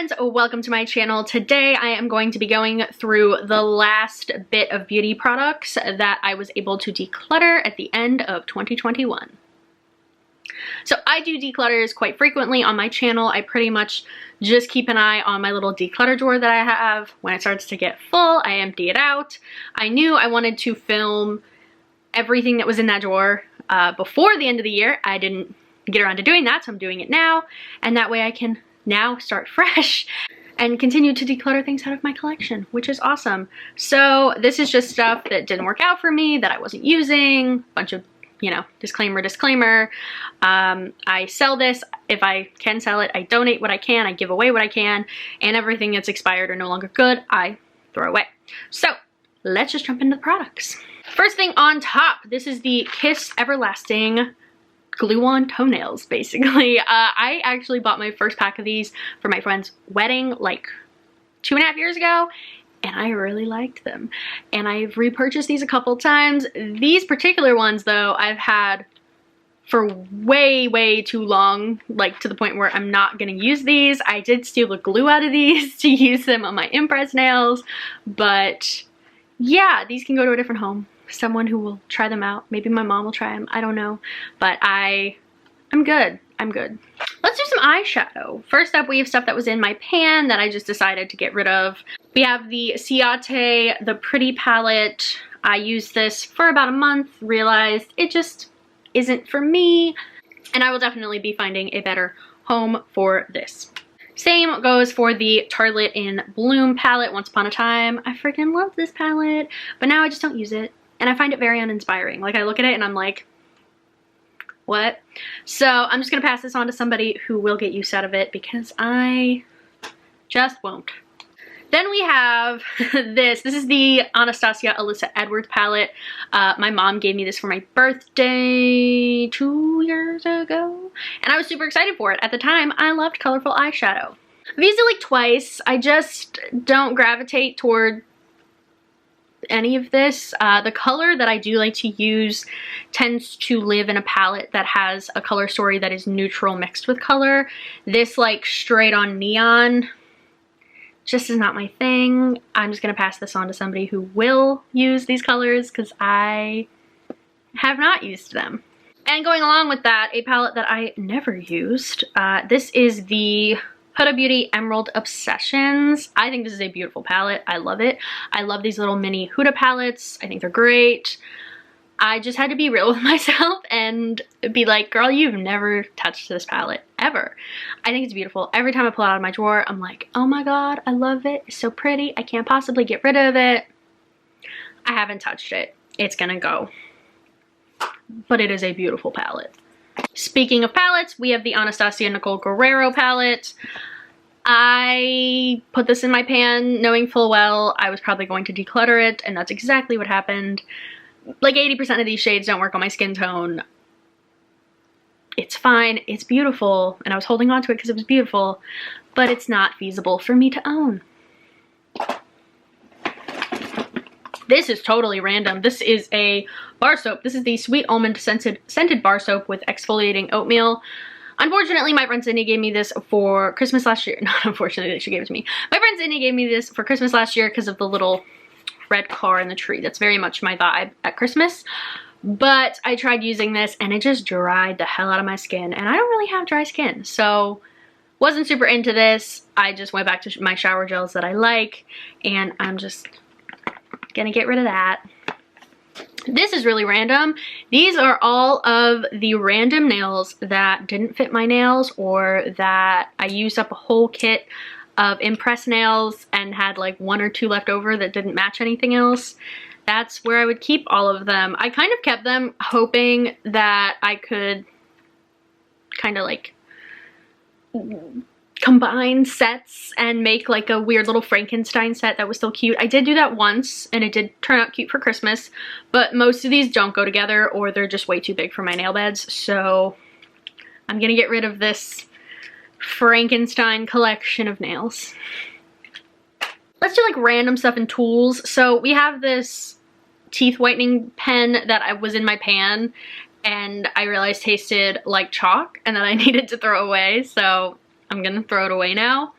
friends, welcome to my channel. Today I am going to be going through the last bit of beauty products that I was able to declutter at the end of 2021. So I do declutters quite frequently on my channel. I pretty much just keep an eye on my little declutter drawer that I have. When it starts to get full, I empty it out. I knew I wanted to film everything that was in that drawer before the end of the year. I didn't get around to doing that, so I'm doing it now, and that way I can now start fresh and continue to declutter things out of my collection, which is awesome. So this is just stuff that didn't work out for me, that I wasn't using, bunch of, you know, disclaimer. I sell this if I can sell it. I donate what I can, I give away what I can, and everything that's expired or no longer good, I throw away. So let's just jump into the products. First thing on top, this is the Kiss Everlasting glue-on toenails, basically. I actually bought my first pack of these for my friend's wedding like 2.5 years ago, and I really liked them. And I've repurchased these a couple times. These particular ones, though, I've had for way too long, like to the point where I'm not gonna use these. I did steal the glue out of these to use them on my Impress nails, but yeah, these can go to a different home. Someone who will try them out. Maybe my mom will try them. I don't know. But I'm good. I'm good. Let's do some eyeshadow. First up, we have stuff that was in my pan that I just decided to get rid of. We have the Ciate, the Pretty palette. I used this for about a month, realized it just isn't for me, and I will definitely be finding a better home for this. Same goes for the Tartelette in Bloom palette. Once upon a time, I freaking loved this palette, but now I just don't use it. And I find it very uninspiring. Like, I look at it and I'm like, what? So I'm just gonna pass this on to somebody who will get use out of it, because I just won't. Then we have this. This is the Anastasia Alyssa Edwards palette. My mom gave me this for my birthday 2 years ago, and I was super excited for it. At the time, I loved colorful eyeshadow. I've used it like twice. I just don't gravitate toward any of this. The color that I do like to use tends to live in a palette that has a color story that is neutral mixed with color. This like straight on neon just is not my thing. I'm just gonna pass this on to somebody who will use these colors, because I have not used them. And going along with that, a palette that I never used. This is the Huda Beauty Emerald Obsessions. I think this is a beautiful palette. I love it. I love these little mini Huda palettes. I think they're great. I just had to be real with myself and be like, girl, you've never touched this palette, ever. I think it's beautiful. Every time I pull it out of my drawer, I'm like, oh my god, I love it. It's so pretty. I can't possibly get rid of it. I haven't touched it. It's gonna go. But it is a beautiful palette. Speaking of palettes, we have the Anastasia Nicole Guerrero palette. I put this in my pan knowing full well I was probably going to declutter it, and that's exactly what happened. Like 80% of these shades don't work on my skin tone. It's fine, it's beautiful, and I was holding on to it because it was beautiful, but it's not feasible for me to own. This is totally random. This is a bar soap. This is the Sweet Almond Scented Bar Soap with Exfoliating Oatmeal. Unfortunately, my friend Sydney gave me this for Christmas last year. Not unfortunately, she gave it to me. My friend Sydney gave me this for Christmas last year because of the little red car in the tree. That's very much my vibe at Christmas. But I tried using this and it just dried the hell out of my skin. And I don't really have dry skin, so wasn't super into this. I just went back to my shower gels that I like, and I'm just gonna get rid of that. This is really random. These are all of the random nails that didn't fit my nails, or that I used up a whole kit of Impress nails and had like 1 or 2 left over that didn't match anything else. That's where I would keep all of them. I kind of kept them hoping that I could kind of like combine sets and make like a weird little Frankenstein set that was still cute. I did do that once and it did turn out cute for Christmas, but most of these don't go together, or they're just way too big for my nail beds, so I'm gonna get rid of this Frankenstein collection of nails. Let's do like random stuff and tools. So we have this teeth whitening pen that was in my pan, and I realized tasted like chalk and that I needed to throw away, so I'm gonna throw it away now.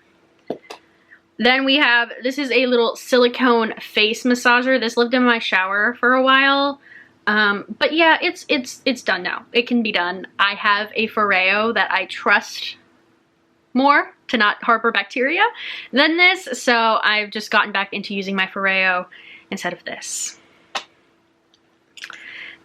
Then we have, this is a little silicone face massager. This lived in my shower for a while. But yeah, it's done now. It can be done. I have a Foreo that I trust more to not harbor bacteria than this, so I've just gotten back into using my Foreo instead of this.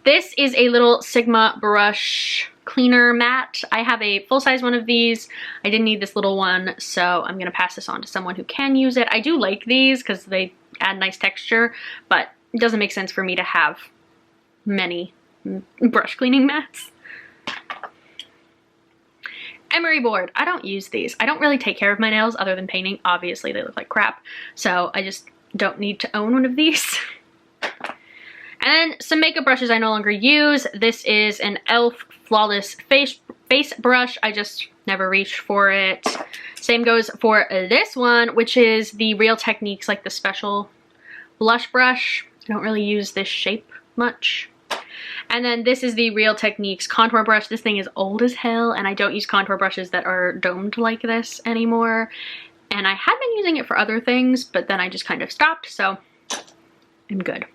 This is a little Sigma brush cleaner mat. I have a full-size one of these. I didn't need this little one, so I'm gonna pass this on to someone who can use it. I do like these because they add nice texture, but it doesn't make sense for me to have many brush cleaning mats. Emery Board. I don't use these. I don't really take care of my nails other than painting. Obviously, they look like crap, so I just don't need to own one of these. And then some makeup brushes I no longer use. This is an e.l.f. Flawless Face brush. I just never reached for it. Same goes for this one, which is the Real Techniques, like the special blush brush. I don't really use this shape much. And then this is the Real Techniques contour brush. This thing is old as hell, and I don't use contour brushes that are domed like this anymore. And I had been using it for other things, but then I just kind of stopped, so I'm good.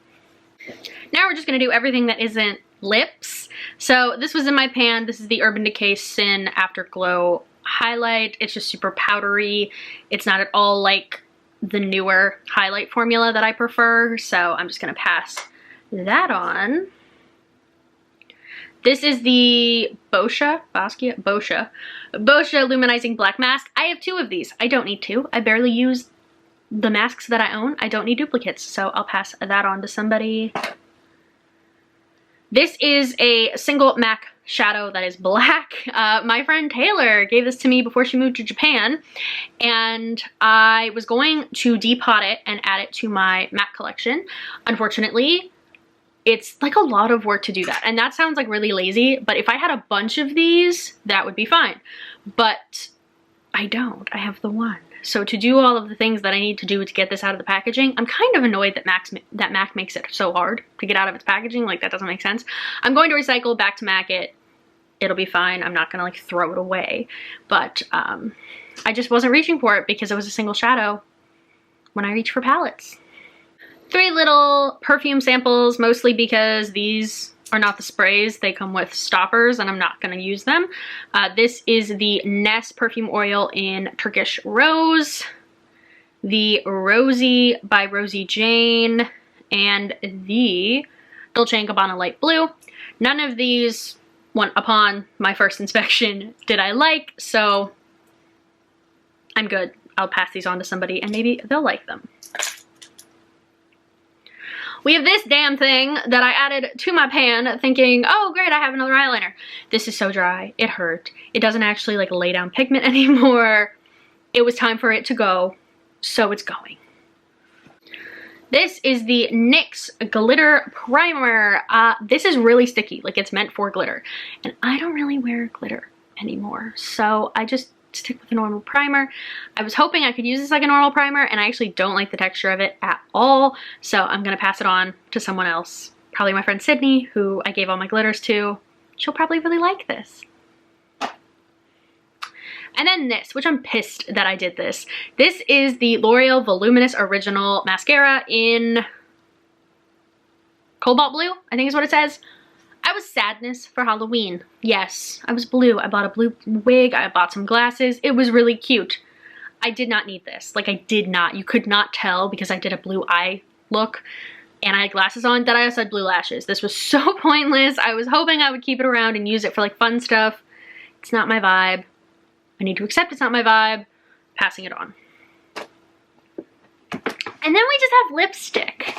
Now we're just gonna do everything that isn't lips. So this was in my pan. This is the Urban Decay Sin Afterglow highlight. It's just super powdery. It's not at all like the newer highlight formula that I prefer, so I'm just gonna pass that on. This is the Bouche Luminizing Black Mask. I have 2 of these. I don't need 2. I barely use the masks that I own. I don't need duplicates, so I'll pass that on to somebody. This is a single MAC shadow that is black. My friend Taylor gave this to me before she moved to Japan, and I was going to depot it and add it to my MAC collection. Unfortunately, it's like a lot of work to do that, and that sounds like really lazy, but if I had a bunch of these, that would be fine. But I don't. I have the one. So to do all of the things that I need to do to get this out of the packaging, I'm kind of annoyed that MAC makes it so hard to get out of its packaging. Like, that doesn't make sense. I'm going to recycle back to MAC it. It'll be fine. I'm not gonna like throw it away. But I just wasn't reaching for it because it was a single shadow when I reach for palettes. 3 little perfume samples, mostly because these are not the sprays. They come with stoppers and I'm not gonna use them. This is the Ness perfume oil in Turkish Rose, the Rosie by Rosie Jane, and the Dolce & Gabbana Light Blue. None of these, upon my first inspection, did I like, so I'm good. I'll pass these on to somebody and maybe they'll like them. We have this damn thing that I added to my pan thinking, oh great, I have another eyeliner. This is so dry, it hurt. It doesn't actually like lay down pigment anymore. It was time for it to go, so it's going. This is the NYX Glitter Primer. This is really sticky, like it's meant for glitter. And I don't really wear glitter anymore, so I just stick with a normal primer. I was hoping I could use this like a normal primer, and I actually don't like the texture of it at all, so I'm gonna pass it on to someone else. Probably my friend Sydney, who I gave all my glitters to. She'll probably really like this. And then this, which I'm pissed that I did this. This is the L'Oreal Voluminous Original Mascara in Cobalt Blue, I think is what it says. I was sadness for Halloween. Yes, I was blue. I bought a blue wig. I bought some glasses. It was really cute. I did not need this. Like, I did not. You could not tell because I did a blue eye look and I had glasses on that I also had blue lashes. This was so pointless. I was hoping I would keep it around and use it for like fun stuff. It's not my vibe. I need to accept it's not my vibe. Passing it on. And then we just have lipstick.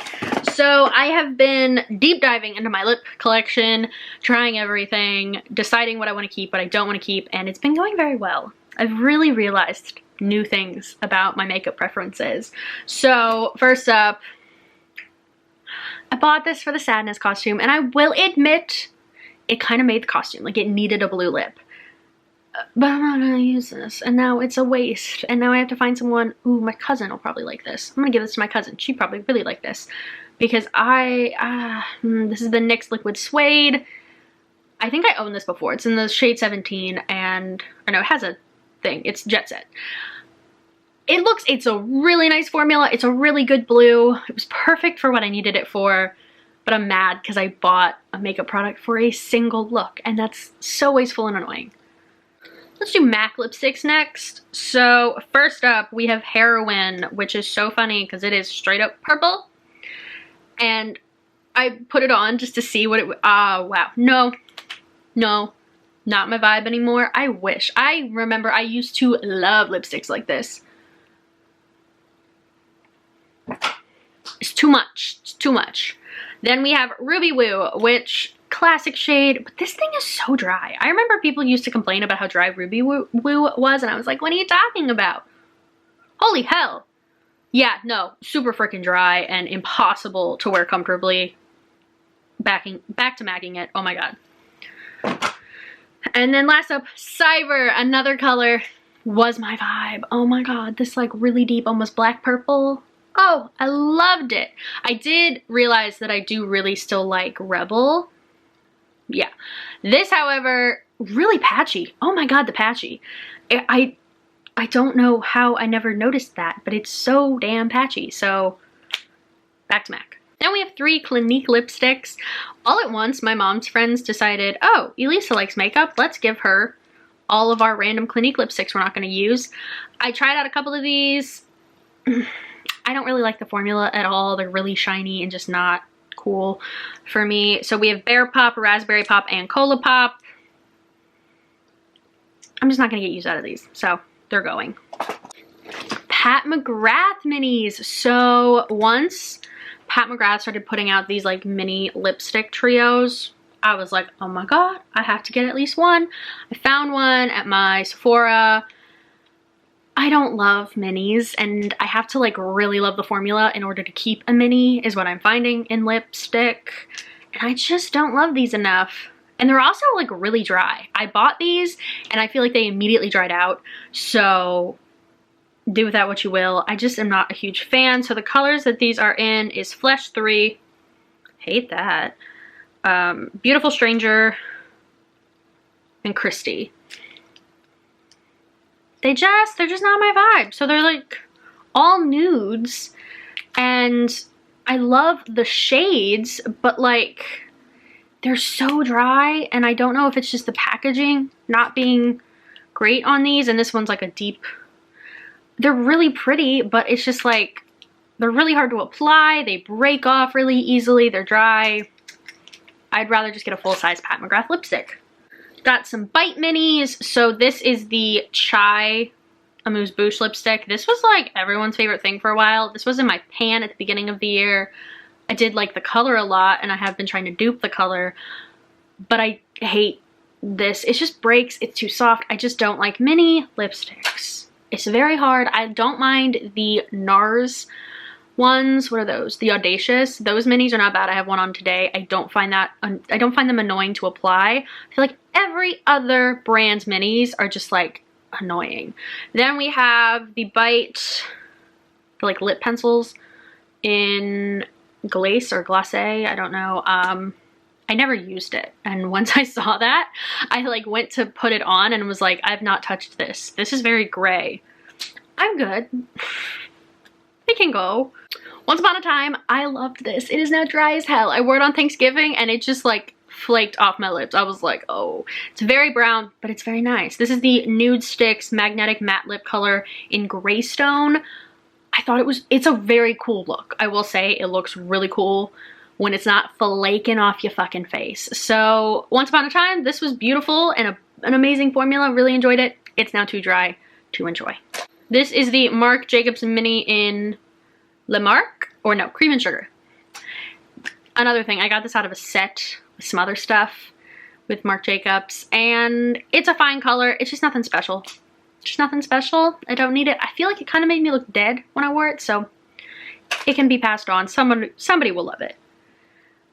So I have been deep diving into my lip collection, trying everything, deciding what I want to keep, what I don't want to keep, and it's been going very well. I've really realized new things about my makeup preferences. So first up, I bought this for the sadness costume, and I will admit it kind of made the costume. Like, it needed a blue lip. But I'm not gonna use this, and now it's a waste, and now I have to find someone. Ooh, my cousin will probably like this. I'm gonna give this to my cousin. She'd probably really like this, because this is the NYX Liquid Suede. I think I owned this before. It's in the shade 17, and, or no, it has a thing. It's Jet Set. It's a really nice formula. It's a really good blue. It was perfect for what I needed it for, but I'm mad because I bought a makeup product for a single look, and that's so wasteful and annoying. Let's do MAC lipsticks next. So first up, we have Heroine, which is so funny because it is straight up purple. And I put it on just to see what it would, wow. No, not my vibe anymore. I wish. I remember I used to love lipsticks like this. It's too much. It's too much. Then we have Ruby Woo, which classic shade, but this thing is so dry. I remember people used to complain about how dry Ruby Woo was, and I was like, what are you talking about? Holy hell. Yeah, no, super freaking dry and impossible to wear comfortably. Back to MACing it. Oh my god. And then last up, Cyber, another color, was my vibe. Oh my god, this like really deep, almost black purple. Oh, I loved it. I did realize that I do really still like Rebel. Yeah. This, however, really patchy. Oh my god, the patchy. I don't know how I never noticed that, but it's so damn patchy. So, back to MAC. Then we have 3 Clinique lipsticks. All at once, my mom's friends decided, oh, Elisa likes makeup. Let's give her all of our random Clinique lipsticks we're not going to use. I tried out a couple of these. I don't really like the formula at all. They're really shiny and just not cool for me. So we have Bear Pop, Raspberry Pop, and Cola Pop. I'm just not going to get used out of these. So they're going. Pat McGrath Minis. So once Pat McGrath started putting out these like mini lipstick trios, I was like, oh my god, I have to get at least one. I found one at my Sephora. I don't love minis, and I have to like really love the formula in order to keep a mini, is what I'm finding in lipstick. And I just don't love these enough. And they're also like really dry. I bought these and I feel like they immediately dried out. So do with that what you will. I just am not a huge fan. So the colors that these are in is Flesh 3. Hate that. Beautiful Stranger and Christy. They're just not my vibe. So they're like all nudes, and I love the shades, but like they're so dry, and I don't know if it's just the packaging not being great on these. And this one's like a deep, they're really pretty, but it's just like they're really hard to apply. They break off really easily. They're dry. I'd rather just get a full-size Pat McGrath lipstick. Got some Bite Minis. So this is the Chai Amuse Bouche lipstick. This was like everyone's favorite thing for a while. This was in my pan at the beginning of the year. I did like the color a lot, and I have been trying to dupe the color, but I hate this. It just breaks. It's too soft. I just don't like mini lipsticks. It's very hard. I don't mind the NARS ones. What are those? The Audacious. Those minis are not bad. I have one on today. I don't find them annoying to apply. I feel like every other brand's minis are just like annoying. Then we have the Bite, like lip pencils in Glace or Glacé. I don't know. I never used it. And once I saw that, I like went to put it on and was like, I've not touched this. This is very gray. I'm good. It can go. Once upon a time, I loved this. It is now dry as hell. I wore it on Thanksgiving and it just like flaked off my lips. I was like, oh, it's very brown, but it's very nice. This is the Nude Stix Magnetic Matte Lip Color in Greystone. I thought it's a very cool look. I will say it looks really cool when it's not flaking off your fucking face. So once upon a time, this was beautiful and an amazing formula. Really enjoyed it. It's now too dry to enjoy. This is the Marc Jacobs Mini in Le Marc, or no, Cream and Sugar. Another thing, I got this out of a set with some other stuff with Marc Jacobs, and it's a fine color. It's just nothing special. Just nothing special. I don't need it. I feel like it kind of made me look dead when I wore it, so it can be passed on. Somebody will love it.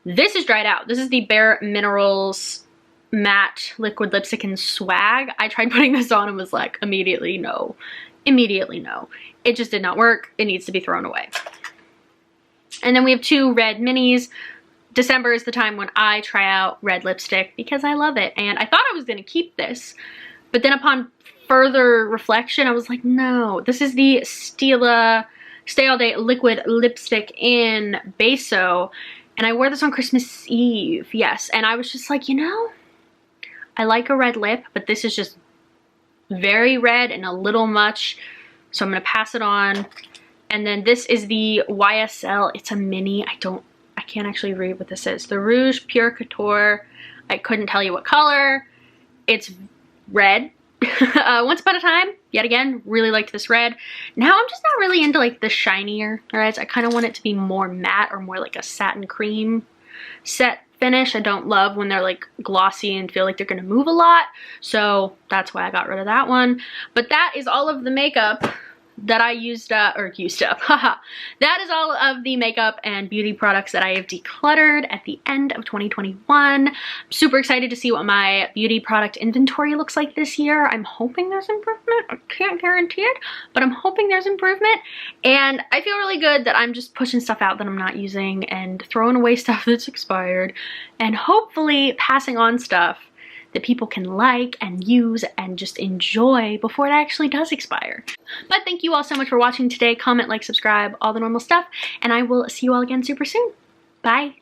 This is dried out. This is the Bare Minerals Matte Liquid Lipstick in Swag. I tried putting this on and was like, immediately no. Immediately no. It just did not work. It needs to be thrown away. And then we have 2 red minis. December is the time when I try out red lipstick because I love it. And I thought I was going to keep this, but then upon further reflection, I was like, no, this is the Stila Stay All Day Liquid Lipstick in Basil. And I wore this on Christmas Eve, yes. And I was just like, you know, I like a red lip, but this is just very red and a little much. So I'm gonna pass it on. And then this is the YSL. It's a mini. I can't actually read what this is. The Rouge Pure Couture. I couldn't tell you what color. It's red. Once Upon a Time, yet again, really liked this red. Now I'm just not really into like the shinier reds. I kind of want it to be more matte or more like a satin cream set finish. I don't love when they're like glossy and feel like they're gonna move a lot. So that's why I got rid of that one. But that is all of the makeup that I used up, haha. That is all of the makeup and beauty products that I have decluttered at the end of 2021. I'm super excited to see what my beauty product inventory looks like this year. I'm hoping there's improvement. I can't guarantee it, but I'm hoping there's improvement. And I feel really good that I'm just pushing stuff out that I'm not using and throwing away stuff that's expired and hopefully passing on stuff that people can like and use and just enjoy before it actually does expire. But thank you all so much for watching today. Comment, like, subscribe, all the normal stuff, and I will see you all again super soon. Bye.